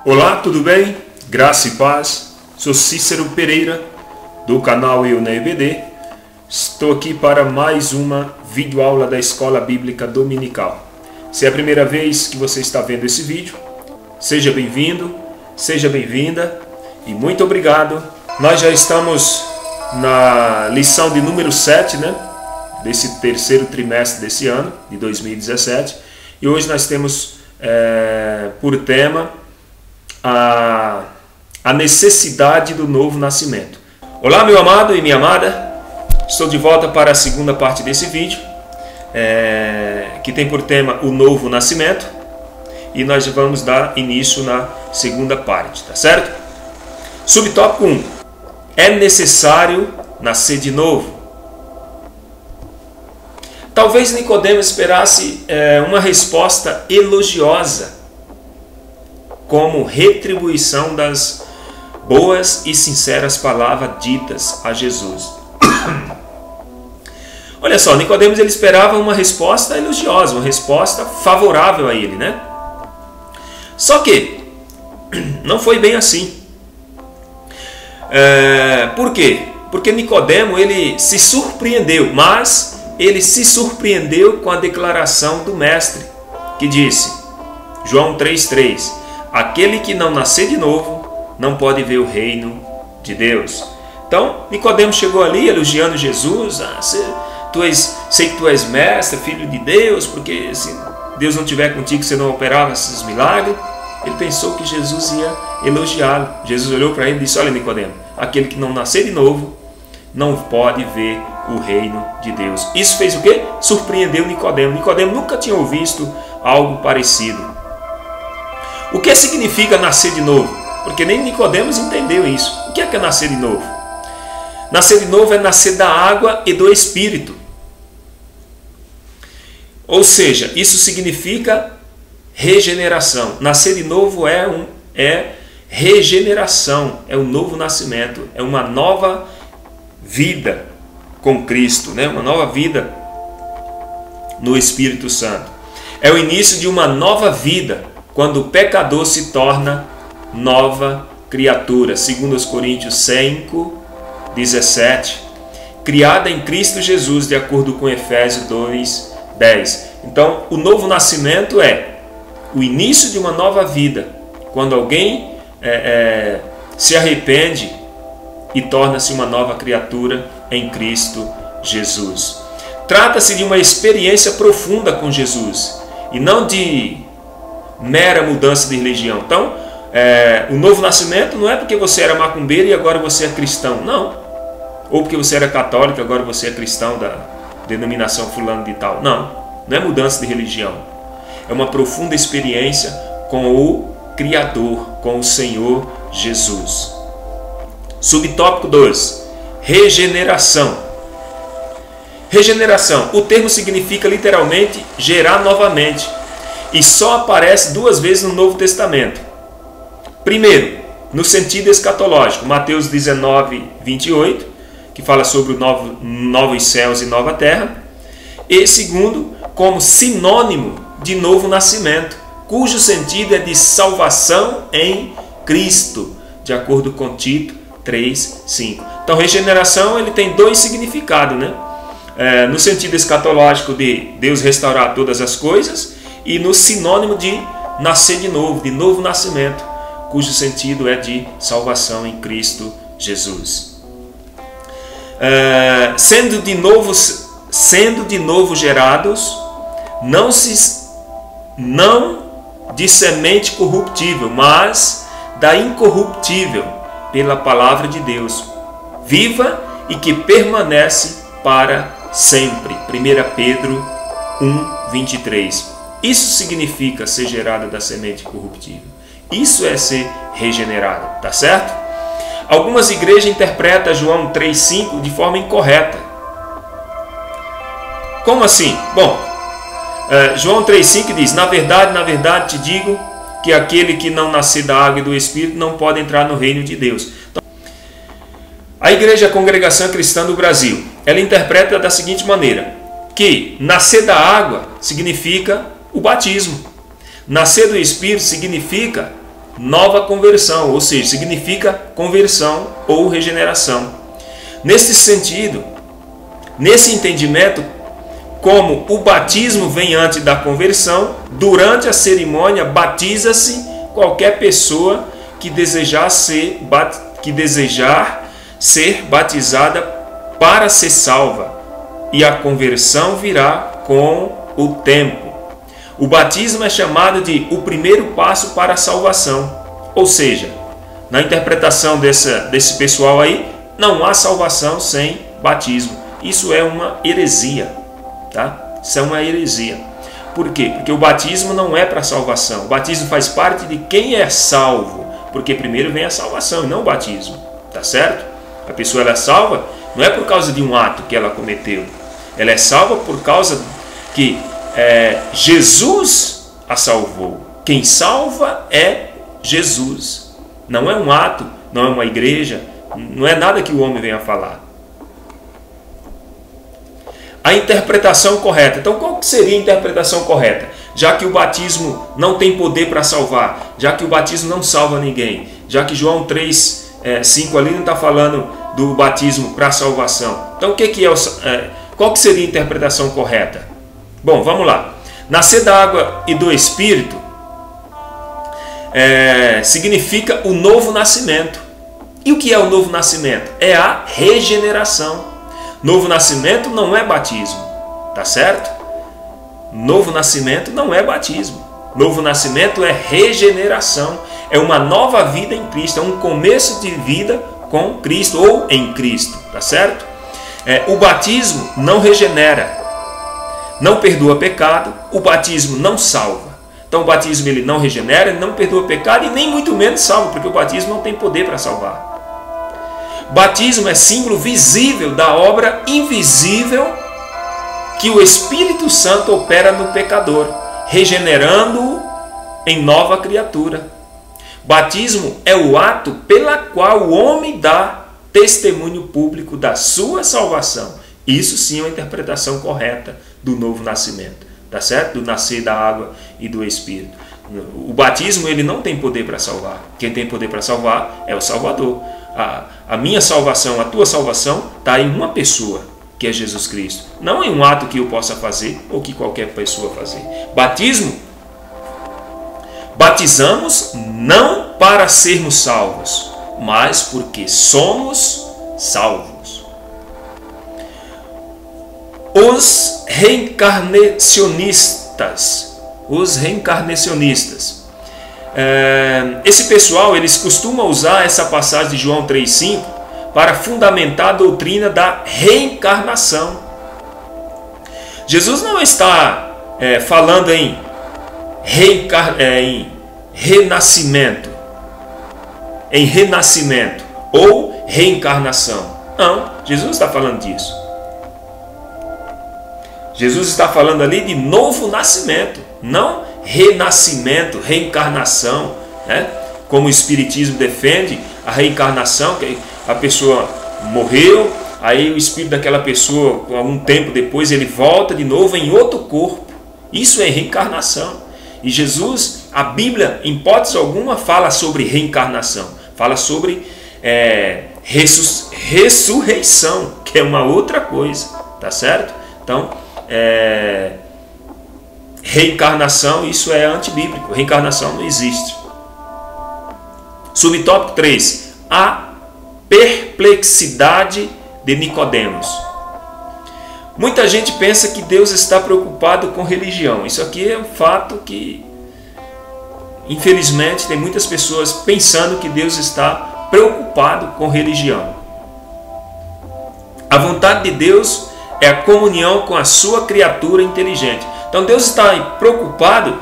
Olá, tudo bem? Graça e paz. Sou Cícero Pereira, do canal Eu na EBD. Estou aqui para mais uma videoaula da Escola Bíblica Dominical. Se é a primeira vez que você está vendo esse vídeo, seja bem-vindo, seja bem-vinda e muito obrigado. Nós já estamos na lição de número 7, desse terceiro trimestre desse ano, de 2017. E hoje nós temos por tema a necessidade do novo nascimento. Olá, meu amado e minha amada, estou de volta para a segunda parte desse vídeo, que tem por tema o novo nascimento, e nós vamos dar início na segunda parte, tá certo? Subtópico 1. É necessário nascer de novo? Talvez Nicodemos esperasse uma resposta elogiosa, como retribuição das boas e sinceras palavras ditas a Jesus. Olha só, Nicodemos ele esperava uma resposta elogiosa, uma resposta favorável a ele, Só que não foi bem assim. Por quê? Porque Nicodemo ele se surpreendeu, mas ele se surpreendeu com a declaração do mestre, que disse, João 3,3, aquele que não nascer de novo não pode ver o reino de Deus. Então, Nicodemo chegou ali elogiando Jesus. Sei que tu és mestre, filho de Deus, porque se Deus não estiver contigo, você não operava esses milagres. Ele pensou que Jesus ia elogiá-lo. Jesus olhou para ele e disse, olha Nicodemo, aquele que não nascer de novo não pode ver o reino de Deus. Isso fez o quê? Surpreendeu Nicodemo. Nicodemo nunca tinha visto algo parecido. O que significa nascer de novo? Porque nem Nicodemos entendeu isso. O que é nascer de novo? Nascer de novo é nascer da água e do Espírito. Ou seja, isso significa regeneração. Nascer de novo é regeneração, é um novo nascimento, é uma nova vida com Cristo, uma nova vida no Espírito Santo. É o início de uma nova vida, quando o pecador se torna nova criatura. Segundo os Coríntios 5:17, criada em Cristo Jesus, de acordo com Efésios 2:10. Então, o novo nascimento é o início de uma nova vida, quando alguém se arrepende e torna-se uma nova criatura em Cristo Jesus. Trata-se de uma experiência profunda com Jesus e não de mera mudança de religião. Então, o novo nascimento não é porque você era macumbeiro e agora você é cristão, não. Ou porque você era católico e agora você é cristão da denominação fulano de tal. Não é mudança de religião. É uma profunda experiência com o Criador, com o Senhor Jesus. Subtópico 2. Regeneração. Regeneração. O termo significa literalmente gerar novamente. E só aparece duas vezes no Novo Testamento. Primeiro, no sentido escatológico, Mateus 19:28, que fala sobre novos céus e nova terra. E segundo, como sinônimo de novo nascimento, cujo sentido é de salvação em Cristo, de acordo com Tito 3:5. Então, regeneração ele tem dois significados, no sentido escatológico de Deus restaurar todas as coisas, e no sinônimo de nascer de novo nascimento, cujo sentido é de salvação em Cristo Jesus. Sendo de novo gerados, não de semente corruptível, mas da incorruptível, pela palavra de Deus, viva e que permanece para sempre. 1 Pedro 1:23. Isso significa ser gerado da semente corruptível. Isso é ser regenerado, tá certo? Algumas igrejas interpretam João 3:5 de forma incorreta. Como assim? Bom, João 3:5 diz, na verdade te digo que aquele que não nascer da água e do Espírito não pode entrar no reino de Deus. Então, a Igreja Congregação Cristã do Brasil, ela interpreta da seguinte maneira, que nascer da água significa o batismo. Nascer do Espírito significa nova conversão, ou seja, significa conversão ou regeneração. Nesse sentido, nesse entendimento, como o batismo vem antes da conversão, durante a cerimônia batiza-se qualquer pessoa que desejar ser batizada para ser salva, e a conversão virá com o tempo. O batismo é chamado de o primeiro passo para a salvação, ou seja, na interpretação desse pessoal aí, não há salvação sem batismo. Isso é uma heresia, tá? Isso é uma heresia. Por quê? Porque o batismo não é para salvação. O batismo faz parte de quem é salvo, porque primeiro vem a salvação e não o batismo, tá certo? A pessoa ela é salva não é por causa de um ato que ela cometeu, ela é salva por causa que Jesus a salvou. Quem salva é Jesus. Não é um ato, não é uma igreja, não é nada que o homem venha falar. A interpretação correta. Então, qual seria a interpretação correta? Já que o batismo não tem poder para salvar, já que o batismo não salva ninguém, já que João 3:5 ali não está falando do batismo para salvação. Então, qual que seria a interpretação correta? Bom, vamos lá. Nascer da água e do Espírito significa o novo nascimento. E o que é o novo nascimento? É a regeneração. Novo nascimento não é batismo, tá certo? Novo nascimento não é batismo. Novo nascimento é regeneração. É uma nova vida em Cristo, é um começo de vida com Cristo ou em Cristo, tá certo? O batismo não regenera, não perdoa pecado, o batismo não salva. Então o batismo ele não regenera, ele não perdoa pecado e nem muito menos salva, porque o batismo não tem poder para salvar. Batismo é símbolo visível da obra invisível que o Espírito Santo opera no pecador, regenerando-o em nova criatura. Batismo é o ato pela qual o homem dá testemunho público da sua salvação. Isso sim é uma interpretação correta do novo nascimento, tá certo? Do nascer da água e do Espírito. O batismo ele não tem poder para salvar. Quem tem poder para salvar é o Salvador. A minha salvação, a tua salvação está em uma pessoa, que é Jesus Cristo. Não em um ato que eu possa fazer ou que qualquer pessoa fazer. Batizamos não para sermos salvos, mas porque somos salvos. Os reencarnacionistas. Esse pessoal, eles costumam usar essa passagem de João 3,5 para fundamentar a doutrina da reencarnação. Jesus não está falando em renascimento ou reencarnação. Não, Jesus está falando disso. Jesus está falando ali de novo nascimento, não renascimento, reencarnação, né? Como o Espiritismo defende a reencarnação, que a pessoa morreu, aí o espírito daquela pessoa, algum tempo depois, ele volta de novo em outro corpo. Isso é reencarnação. E Jesus, a Bíblia, em hipótese alguma, fala sobre reencarnação, fala sobre ressurreição, que é uma outra coisa, tá certo? Então, reencarnação, isso é antibíblico. Reencarnação não existe. Subtópico 3. A perplexidade de Nicodemos. Muita gente pensa que Deus está preocupado com religião. Isso aqui é um fato que, infelizmente, tem muitas pessoas pensando que Deus está preocupado com religião. A vontade de Deus é a comunhão com a sua criatura inteligente. Então Deus está preocupado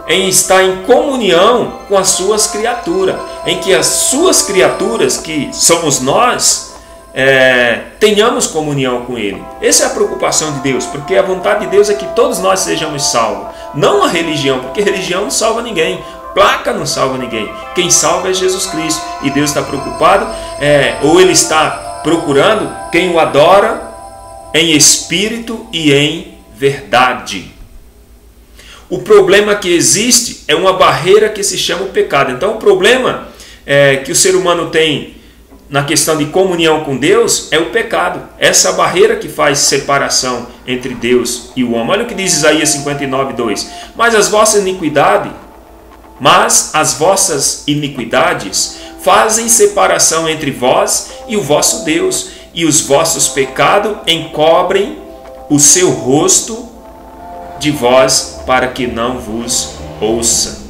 em estar em comunhão com as suas criaturas, em que as suas criaturas, que somos nós, tenhamos comunhão com Ele. Essa é a preocupação de Deus, porque a vontade de Deus é que todos nós sejamos salvos, não a religião, porque religião não salva ninguém, placa não salva ninguém. Quem salva é Jesus Cristo, e Deus está preocupado, ou Ele está procurando quem o adora em espírito e em verdade. o problema que existe é uma barreira que se chama o pecado. Então o problema que o ser humano tem na questão de comunhão com Deus é o pecado. Essa barreira que faz separação entre Deus e o homem. Olha o que diz Isaías 59:2. Mas as vossas iniquidades fazem separação entre vós e o vosso Deus, e os vossos pecados encobrem o seu rosto de vós, para que não vos ouça.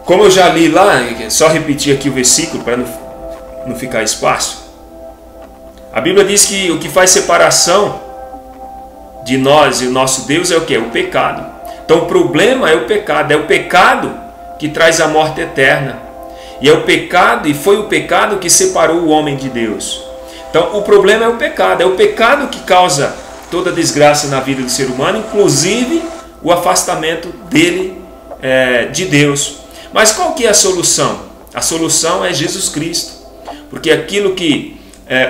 Como eu já li lá, só repetir aqui o versículo para não ficar espaço. A Bíblia diz que o que faz separação de nós e o nosso Deus é o que? É o pecado. Então o problema é o pecado que traz a morte eterna. E é o pecado, e foi o pecado que separou o homem de Deus. Então o problema é o pecado que causa toda a desgraça na vida do ser humano, inclusive o afastamento dele de Deus. Mas qual que é a solução? A solução é Jesus Cristo. Porque aquilo que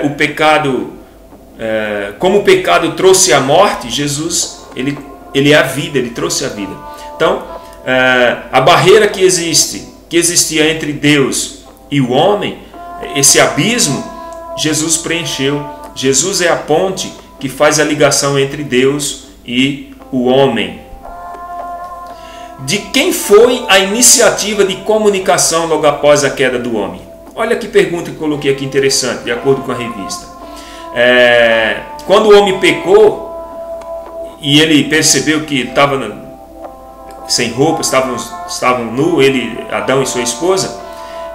o pecado, como o pecado trouxe a morte, Jesus, ele é a vida, ele trouxe a vida. Então, a barreira que existia entre Deus e o homem, esse abismo, Jesus preencheu. Jesus é a ponte que faz a ligação entre Deus e o homem. De quem foi a iniciativa de comunicação logo após a queda do homem? Olha que pergunta que coloquei aqui interessante, de acordo com a revista. Quando o homem pecou e ele percebeu que estava sem roupa, estavam nu, Adão e sua esposa,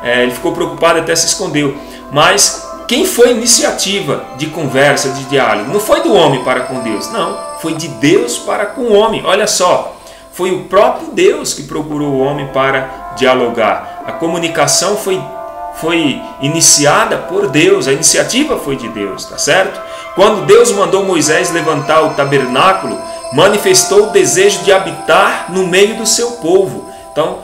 ele ficou preocupado, até se escondeu. Mas quem foi a iniciativa de conversa, de diálogo? Não foi do homem para com Deus, não. Foi de Deus para com o homem. Olha só, foi o próprio Deus que procurou o homem para dialogar. A comunicação foi iniciada por Deus, a iniciativa foi de Deus, tá certo? Quando Deus mandou Moisés levantar o tabernáculo, manifestou o desejo de habitar no meio do seu povo. Então,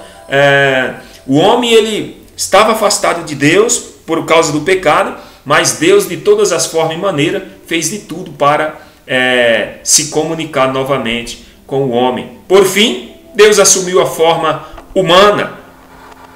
o homem ele estava afastado de Deus por causa do pecado, mas Deus, de todas as formas e maneiras, fez de tudo para se comunicar novamente com o homem. Por fim, Deus assumiu a forma humana,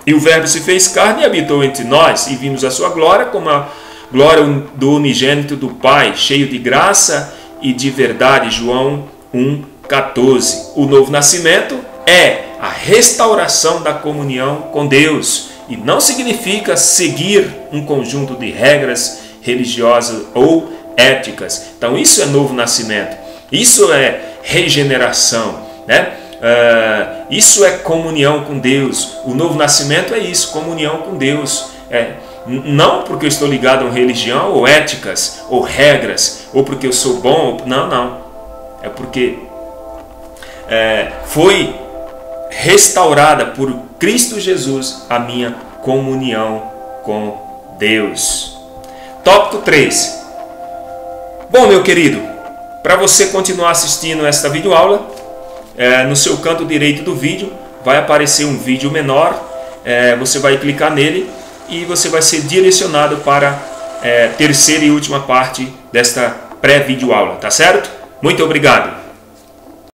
e o Verbo se fez carne e habitou entre nós, e vimos a sua glória como a glória do unigênito do Pai, cheio de graça e de verdade. João 1,14. O novo nascimento é a restauração da comunhão com Deus, e não significa seguir um conjunto de regras religiosas ou éticas. Então isso é novo nascimento, isso é regeneração, né? Isso é comunhão com Deus. O novo nascimento é isso, comunhão com Deus. Não porque eu estou ligado a uma religião ou éticas ou regras, ou porque eu sou bom, não. É porque foi restaurada por Cristo Jesus a minha comunhão com Deus. Tópico 3. Bom, meu querido, para você continuar assistindo esta videoaula, no seu canto direito do vídeo vai aparecer um vídeo menor, você vai clicar nele e você vai ser direcionado para a terceira e última parte desta pré-videoaula, tá certo? Muito obrigado!